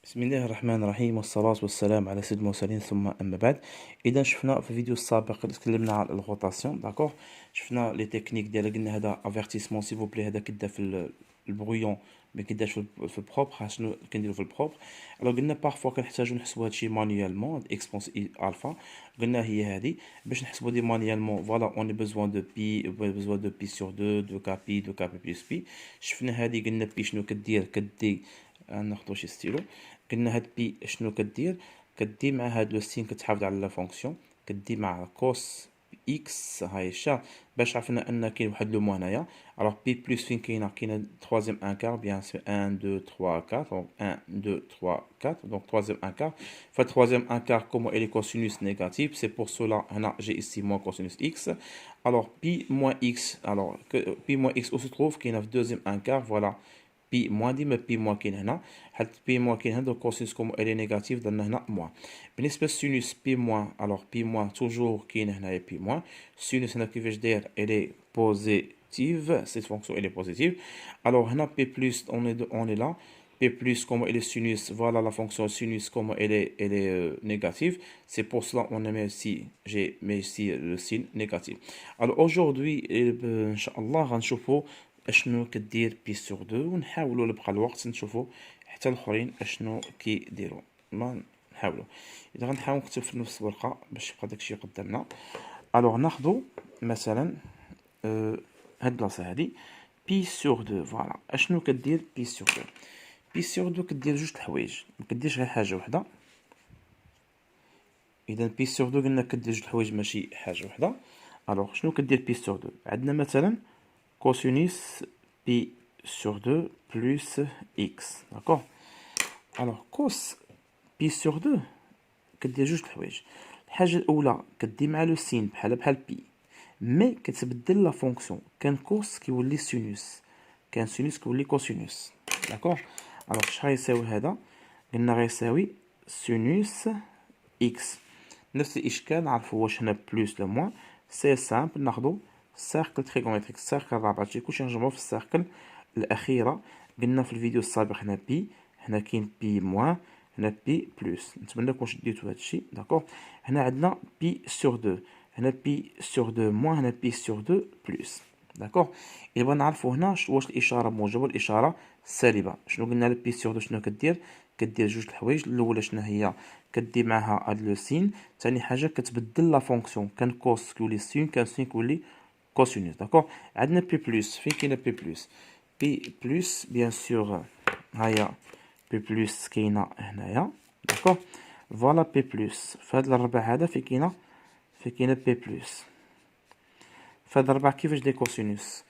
بسم الله الرحمن الرحيم والصلاة والسلام على سيد المرسلين ثم أما بعد. إذا شفنا في الفيديو السابق اللي تكلمنا على الروتاسيون داكوغ، شفنا لي تكنيك ديالها، قلنا هذا افيرتيسمون سيفو بلي، هذا كيدا في البرويون ما كيداش في البروبر. شنو كنديرو في البروبر؟ الوغ قلنا بارفوا كنحتاجو نحسبو هادشي مانيوالمون، اكسبونس الفا قلنا هي هادي. باش نحسبو دي مانيوالمون فوالا اوني بوزوان دو بي، بوزوان دو بي سور دو كا بي، دو كا بي بلس بي. شفنا هادي قلنا بي شنو كدير، كدي ناخدو شي ستيلو. قلنا هاد بي شنو كدير؟ كدي مع هاد لو سين كتحافظ على لا فونكسيون، كدي مع كوس اكس. هاي الشا باش عرفنا ان كاين واحد لو مو هنايا. الوغ بي بلس فين كاينه تخوازيام انكار، بيان سور 1 2 3 4، دونك 1 2 3 4، دونك تخوازيام انكار. فالتخوازيام انكار كومون الي كوسينوس نيجاتيف، سي بور سولا هنا جي ici موان كوسينوس اكس. الوغ بي موان اكس، الوغ بي موان اكس او se trouve كاينه في دوزيام انكار، فوالا بي موان. ديما بي موان كاين هنا، حيت بي موان كاين هنا، دونك كوسينوس كومون الي نيجاتيف درنا هنا موان. بالنسبه للسينوس بي موان، الوغ بي موان توجور كاين هنايا بي موان. سينوس هنا كيفاش داير؟ الي بوزيتيف، سيت فونكسيون الي بوزيتيف. الوغ هنا بي بلس اون اي لا. P plus, comme elle est sinus, voilà la fonction sinus, comme elle est négative. C'est pour cela qu'on met ici, j'ai mis ici le signe négatif. Alors aujourd'hui, Inch'Allah, غنشوفوا اشنو كدير بي سور دو، ونحاولوا لبقى الوقت نشوفوا حتى الاخرين اشنو كيديروا. ما نحاولوا، اذا غنحاول نكتب في نفس الورقه باش يبقى داكشي قدامنا. الوغ ناخذوا مثلا هاد البلاصه هادي بي سور دو. فوالا اشنو كدير بي سور دو؟ بي سور دو كدير جوج الحوايج، ما كديرش غير حاجه وحده. اذا بي سور دو قلنا كدير جوج الحوايج ماشي حاجه وحده. الوغ شنو كدير بي سور دو؟ عندنا مثلا cosinus pi sur 2 plus x. D'accord? Alors, cos pi sur 2 كدير جوج الحوايج. الحاجة الأولى كدي مع لو سين بحال بي، مي كتبدل لا فونكسيون. كان كوس كيولي سينوس، كان سينوس كيولي كوسينوس. داكوغ؟ الوغ اش غيساوي هذا؟ قلنا غيساوي سينوس اكس. نفس الإشكال نعرفو واش هنا بلوس ولا موان. سي سامبل، ناخدو سيركل تريغومتريك، السيركل الرابع، هادشي كلشي نجمعو في السيركل الأخيرة. قلنا في الفيديو السابق هنا بي، هنا كاين بي موان، هنا بي بلوس. نتمنى كون شديتو هادشي. داكوغ؟ هنا عندنا بي سور دو، هنا بي سور دو موان، هنا بي سور دو بلوس. داكوغ؟ إبغا نعرفو هنا واش الإشارة موجبة والإشارة سالبة. شنو قلنا على بي سور دو؟ شنو كدير؟ كدير جوج الحوايج. الأولى شنو هي؟ كدي معها هاد لو سين. ثاني حاجة كتبدل لا فونكسيون، كان كوس كيولي سين، كان سين كيولي كوسينوس. داكوغ؟ عندنا بي بلوس، فين كاينه بي بلوس؟ بي بلوس بيان سور هاهي بي بلوس كاينه هنايا. داكوغ؟ فوالا بي بلوس فهاد الربع هذا فين كاينه؟ فين كاينه بي بلوس. فهاد الربع كيفاش داير كوسينوس؟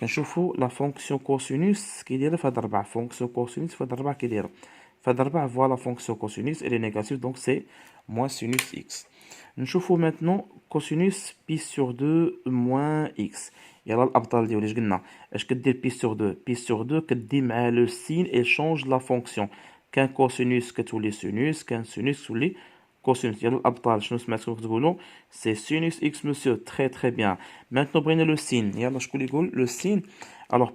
كنشوفو لا فونكسيون كوسينوس كيدايره فهاد الربع، فونكسيون كوسينوس فهاد الربع كيدايره فهاد الربع. فوالا فونكسيون كوسينوس الي نيجاتيف، دونك سي موان سينوس اكس. نشوفو ماتنون كوسينوس بي سور دو موان اكس. يلا الابطال ديالو اش قلنا؟ اش كدير بي سور دو؟ بي سور دو كدي مع لو سين اي شونج لا فونكسيون. كان كوسينوس كتولي سينوس، كان سينوس تولي كوسينوس. يلا الابطال شنو سمعتكم كتقولوا؟ سي سينوس اكس مسيو. تري تري بيان. مانتنو بغينا لو سين، يلا شكون اللي يقول لو سين؟ الوغ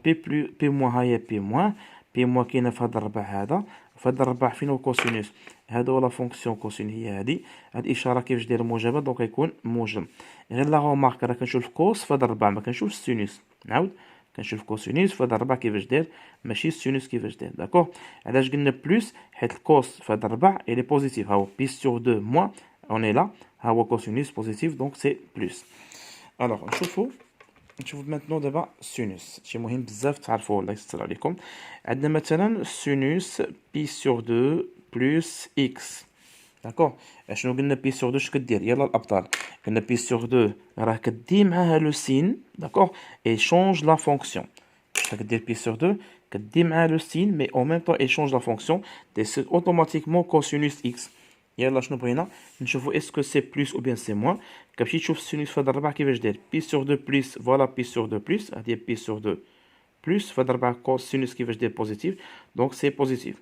بي موان، هاهي بي موان. بي موان كاينه في هذا الربع هذا، في هذا الربع فين هو كوسينوس؟ هذا هو لا فونكسيون كوسين، هي هادي. هاد الاشاره كيفاش داير موجبه، دونك يكون موجب. غير لا رومارك، راه كنشوف كوس في هذا الربع، ما كنشوفش السينوس. نعاود كنشوف كوسينوس في هذا الربع كيفاش داير، ماشي السينوس كيفاش داير. داكوغ؟ علاش قلنا بلوس؟ حيت الكوس في هذا الربع الي بوزيتيف. ها هو بي سور دو موان، اوني لا، ها هو كوسينوس بوزيتيف، دونك سي بلوس. الوغ نشوفو مانتنون دابا سينوس، شي مهم بزاف تعرفوه، الله يستر عليكم. عندنا مثلا سينوس بي سور دو بلس اكس. داكوغ؟ شنو قلنا بي سور دو اش كدير؟ يلا الابطال، قلنا بي سور دو راه كدي معاها لو سين. داكوغ؟ اي شونج لا فونكسيون. كدير بي سور دو كدي معاها لو سين، مي او ميم طون اي شونج لا فونكسيون، دي سي اوتوماتيكمون كوسينوس اكس. يلا شنو بغينا نشوفو؟ اسكو سي بلس او بيان سي موان. كتمشي تشوف السينوس في هاد الربع كيفاش داير. بي سور دو بلس، فوالا بي سور دو بلس، هادي بي سور دو plus في هاد الربع كوسينوس كيفاش داير بوزيتيف، دونك سي بوزيتيف.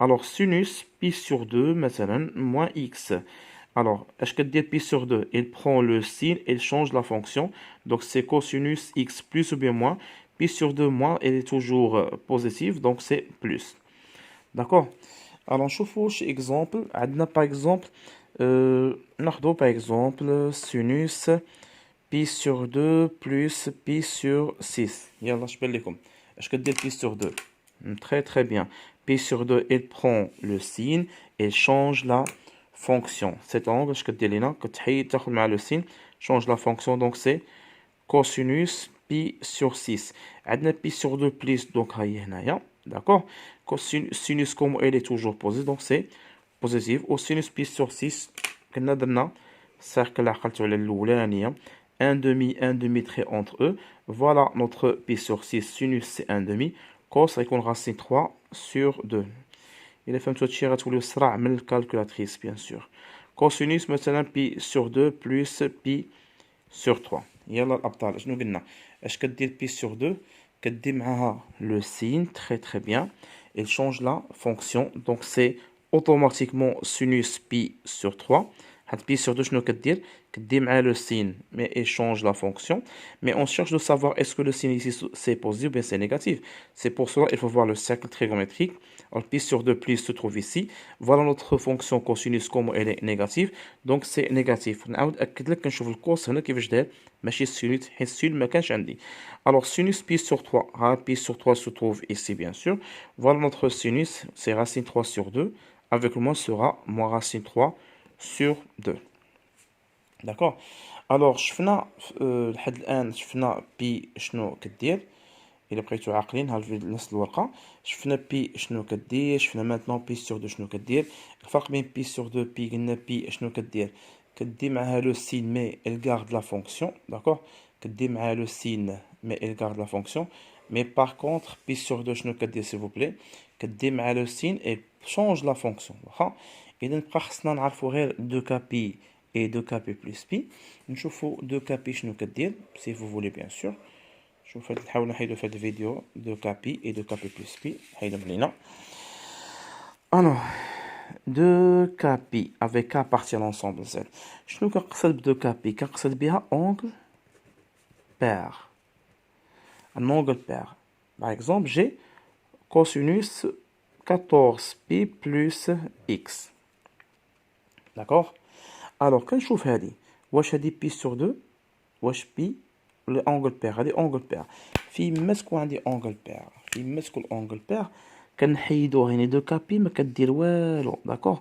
الوغ سينوس بي سور دو مثلا موان اكس. الوغ اش كدير بي سور دو؟ il prend le signe et il change la fonction, donc c'est cosinus x plus ou bien moins. Pi sur 2 moins elle est toujours positive, donc c'est plus. D'accord? Alors نشوفوا شي exemple. عندنا par exemple ناخدو par exemple sinus pi sur 2 plus pi sur 6. يلا اش بان لكم اش كدير pi sur 2. Très très bien. Pi sur 2 il prend le signe et change la fonction. Cet angle اش كدير لينا كتحيد تاخد مع le signe change la fonction, donc c'est cosinus pi sur 6. عندنا pi sur 2 plus, donc هاي هنايا. D'accord. Sinus comme elle est toujours positive, donc c'est positif. Au sinus pi sur 6 كنا درنا cercle عقلتو على الاولانيه un demi trait entre eux. Voilà notre pi sur 6. Sinus c'est un demi. Cos يكون racine 3 sur 2. إلا فهمتو هادشي غتوليو سرع من الكالكولاتريس bien sûr. Cosinus مثلا pi sur 2 plus pi sur 3. يلا الابطال شنو قلنا اش كدير pi sur 2 كدير معاها le signe. Très très bien. Elle change la fonction, donc c'est automatiquement sinus pi sur 3. Pi sur 2 شنو كدير مع le signe mais elle change la fonction. Mais on cherche de savoir est-ce que le signe ici c'est positif ou bien c'est négatif. C'est pour cela il faut voir le cercle trigonométrique. Alors pi sur 2 plus se trouve ici. Voilà notre fonction cosinus comme elle est négative, donc c'est négatif. نعاود نأكد لك كنشوف الكوس هنا كيفاش داير ماشي السينوس حيت السين ما كانش عندي. Alors sinus pi sur 3, pi sur 3 se trouve ici bien sûr. Voilà notre sinus, c'est racine 3 sur 2. Avec le moins sera moins racine 3 sur 2. D'accord. Alors شفنا لحد الآن شفنا بي شنو كدير. إلا بقيتو عاقلين ها نفس الورقة شفنا بي شنو كدير. شفنا ماتنون بي سور دو شنو كدير. الفرق بين بي سور دو بي قلنا بي شنو كدير معاها لو سين مي elle garde la fonction. D'accord. كدير معاها لو سين مي elle garde la fonction. Mais par contre بي سور دو شنو كدير s'il vous plaît كدير معاها لو سين et change la fonction. واخا إذا بقى خصنا نعرفو غير دو كا بي et 2kp plus pi. نشوفو 2kp شنو كدير si vous voulez bien sûr. شوف نحاول نحيدو في هاد الفيديو 2kp et 2kp plus pi. حيدهم لينا. Alors 2kp avec k partie à l'ensemble z. شنو كنقصد ب 2kp كنقصد بها angle pair. Un angle pair. Par exemple j'ai cosinus 14pi plus x. D'accord. Alors كنشوف هادي واش هادي بي سور 2 واش بي ولا اونغل بير. هادي اونغل بير. فيما تكون عندي اونغل بير فيما تكون اونغل بير كنحيدو هنا دو كابي ما كدير والو. داكوغ.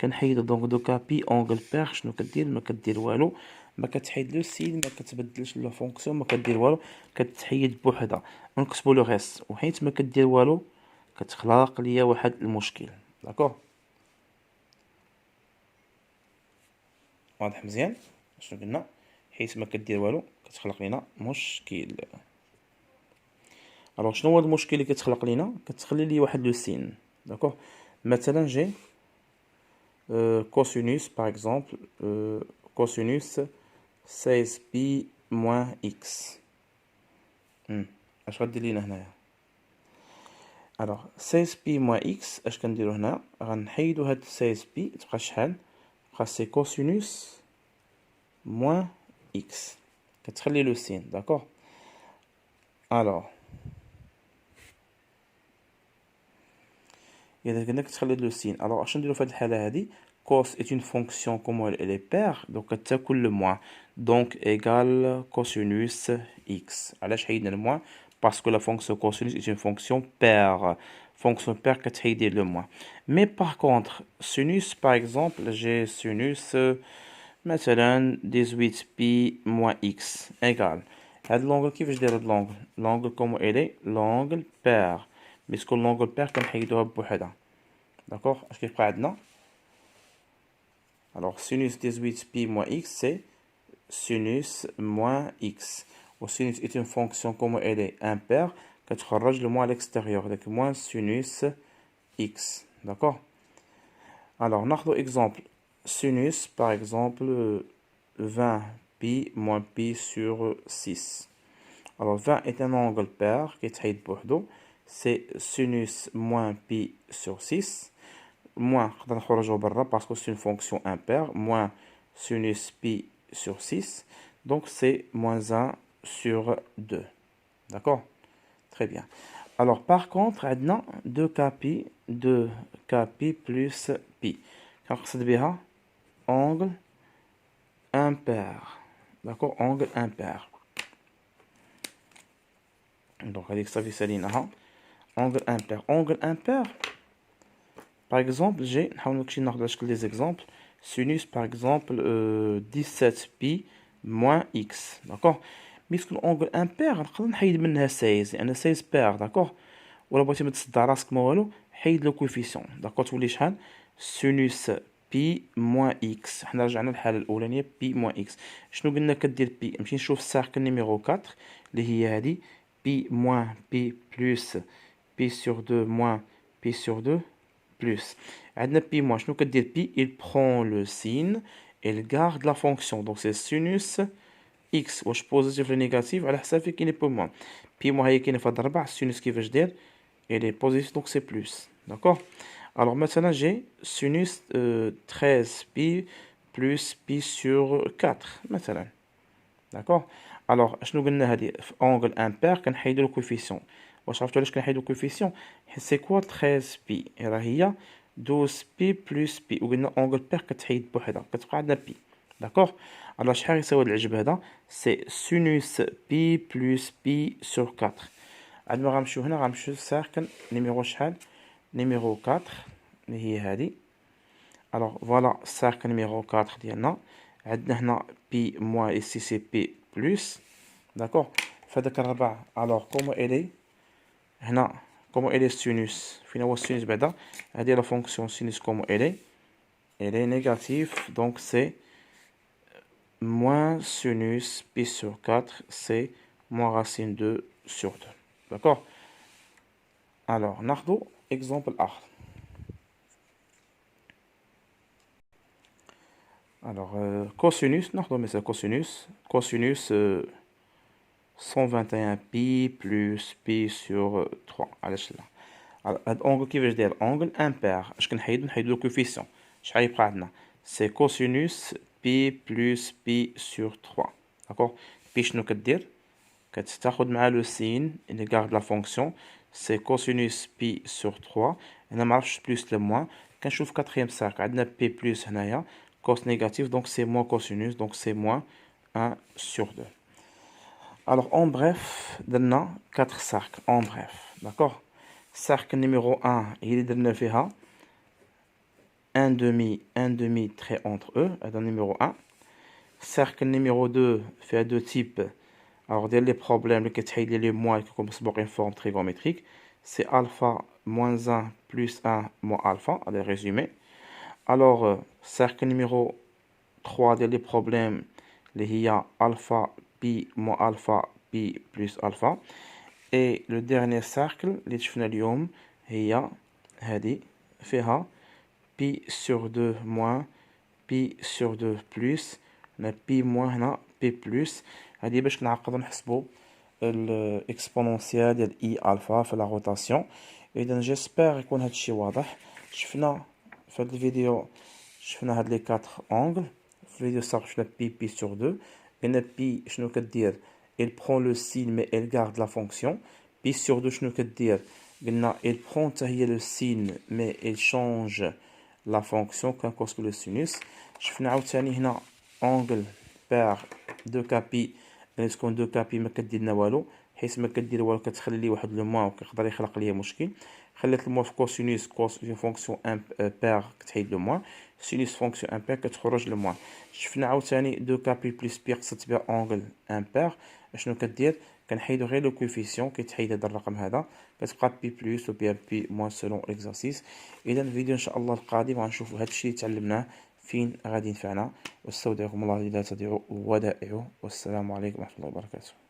كنحيدو دونك دو كابي اونغل بير شنو كدير ما كدير والو. ما كتحيد لو سين ما كتبدلش لا فونكسيون ما كدير والو كتحيد بوحدها ونكتبو لو غيس. وحيت ما كدير والو كتخلق ليا واحد المشكل. داكوغ. واضح مزيان شنو قلنا حيت ما كدير والو كتخلق لينا مشكل. الوغ شنو هو المشكل اللي كتخلق لينا كتخلي لي واحد لو سين. داكوغ. مثلا جي cosinus par exemple cosinus 16pi moins x. اش غدير لينا هنايا. الوغ 16pi moins x اش كنديرو هنا غنحيدو هاد 16pi تبقى شحال تبقى سي cosinus moins x كتخلي لو سين. داكوغ. الوغ إذا قلنا كتخلي لو سين الوغ اش نديرو في هاد الحالة هادي cos est une fonction comme elle est paire donc كتاكل لو موان donc égal cosinus x. علاش حيدنا الموان باسكو لا فونكسيون cosinus est une fonction paire. fonction paire كتحيدي لو موان. mais par contre sinus par exemple j'ai sinus مثلا 18pi moins x égal هاد لونغل كيفاش داير هاد لونغل لونغل كوم إلي لونغل بير بيسكو لونغل بير كنحيدوها بوحدها. داكوغ. اش كيبقى عندنا alors sinus 18pi moins x c'est sinus moins x. و sinus est une fonction comme elle est impaire كتخرج le moins à l'extérieur donc moins sinus x. D'accord. alors ناخدو exemple sinus par exemple 20pi moins pi sur 6. alors 20 est un angle pair qui est بوحدو c'est sinus moins pi sur 6 moins نقدر نخرجو برا parce que c'est une fonction impaire moins sinus pi sur 6 donc c'est moins 1 sur 2. D'accord. Très bien. Alors, par contre, عندنا 2kpi plus pi. كنقصد بها angle impair. D'accord, angle impair. Donc, هذيك صافي ساليناها. Angle impair. Angle impair. Par exemple, نحاول ناخذ على شكل des exemples. Sinus, par exemple, 17pi moins x. D'accord. Mais ce l'angle impair, نقدر نحيد منها 16 لأن 16 pair. D'accord. ولا بغيتي ما تصدع راسك ما والو حيد لو كوفيسيون. داكور تولي شحال سينوس بي موان اكس. حنا رجعنا للحاله الاولانيه بي موان اكس. شنو قلنا كدير بي؟ نمشي نشوف الساكن نيميرو 4 اللي هي هادي بي موان بي بلس بي سور 2 موان بي سور 2 بلس. عندنا بي موان شنو كدير بي؟ il prend le signe et il garde la fonction. donc c'est sinus x واش بوزيتيف ولا نيجاتيف على حسب فين كاين بي موان. بي موان هي كاينه في هاد الربع. السينوس كيفاش داير؟ et les positifs, donc c'est plus. D'accord. Alors maintenant, j'ai sinus 13 pi plus pi sur 4. Maintenant. D'accord. Alors, je nous donne angle impair, كنحيدو le coefficient. واش عرفتوا علاش كنحيدو le coefficient؟ c'est quoi 13 pi؟ راه هي 12 pi plus pi. وقلنا angle pair كتحيد بوحدها كتبقى عندنا pi. D'accord. Alors شحال يساوي العجب هذا؟ c'est sinus pi plus pi sur 4. عاد ما غنمشيو هنا غنمشيو للسيركل نيميرو شحال نيميرو 4 اللي هي هادي. الوغ فوالا السيركل نيميرو 4 ديالنا. عندنا هنا بي موان ايسي سي بي بلس. داكوغ فهاداك الربع. الوغ كومو الي هنا كومو الي سينوس فين هو السينوس بعدا هادي لا فونكسيون سينوس كومو الي نيجاتيف. دونك سي موان سينوس بي سور 4 سي موان راسين 2 سور 2. D'accord. Alors, ناخذ exemple آخر. Alors, cosinus, ناخذ مثال cosinus. Cosinus 121 pi plus pi sur 3. علاش لا؟ هاد الأونغل كيفاش داير؟ أونغل امبير. اش كنحيدو؟ نحيدو لو كوفيسيون. شحال يبقى عندنا؟ سي cosinus pi plus pi sur 3. D'accord. pi شنو كدير؟ كتاخد مع لو سين اللي garde la fonction. c'est cosinus pi sur 3. هنا معرفتش بلس ولا موان. كنشوف كاتريام سيركل عندنا بي بلس هنايا cos négatif donc c'est moins cosinus donc c'est moins 1 sur 2. alors en bref درنا 4 cercles en bref. d'accord. cercle numéro 1 هي اللي درنا فيها un demi trait entre eux هذا numéro 1. cercle numéro 2 فيها deux types. Alors, les problèmes que les moins comme une forme trigonométrique, c'est alpha moins 1 plus 1 moins alpha, à les résumer. Alors, cercle numéro 3, les problèmes, il y a alpha pi moins alpha pi plus alpha. Et le dernier cercle, les chefnalium, il y a pi sur 2 moins pi sur 2 plus, pi moins pi plus. هادي باش كنعقدو نحسبو الاكسبونونسيال ديال اي الفا في لا روتاسيون. اذا جيسبر يكون هادشي واضح. شفنا في هاد الفيديو شفنا هاد لي 4 اونغل. في الفيديو السابق شفنا بي سور 2. قلنا بي شنو كدير؟ il prend le signe mais elle garde la fonction. بي سور 2 شنو كدير؟ قلنا il prend حتى هي le signe mais elle change la fonction كنكوسكو لو سينوس. شفنا عاوتاني هنا اونغل بار 2 كابي يعني تكون 2 كابي ما كدير لنا والو حيت ما كدير والو كتخلي لي واحد لو موان وكيقدر يخلق ليا مشكل. خليت الموان في كوسينوس فونكسيون امبير كتحيد لو موان سينوس فونكسيون امبير كتخرج لو موان. شفنا عاوتاني 2 كابي بلس بي قصدت بها اونغل امبير شنو كدير؟ كنحيدو غير لو كوفيسيون كيتحيد هذا الرقم هذا كتبقى بي بلس و بي موان سولون ليكزارسيس. اذا الفيديو ان شاء الله القادم غنشوفوا هادشي اللي تعلمناه فين غادي ينفعنا. واستودعكم الله الذي لا تضيع ودائعه والسلام عليكم ورحمة الله وبركاته.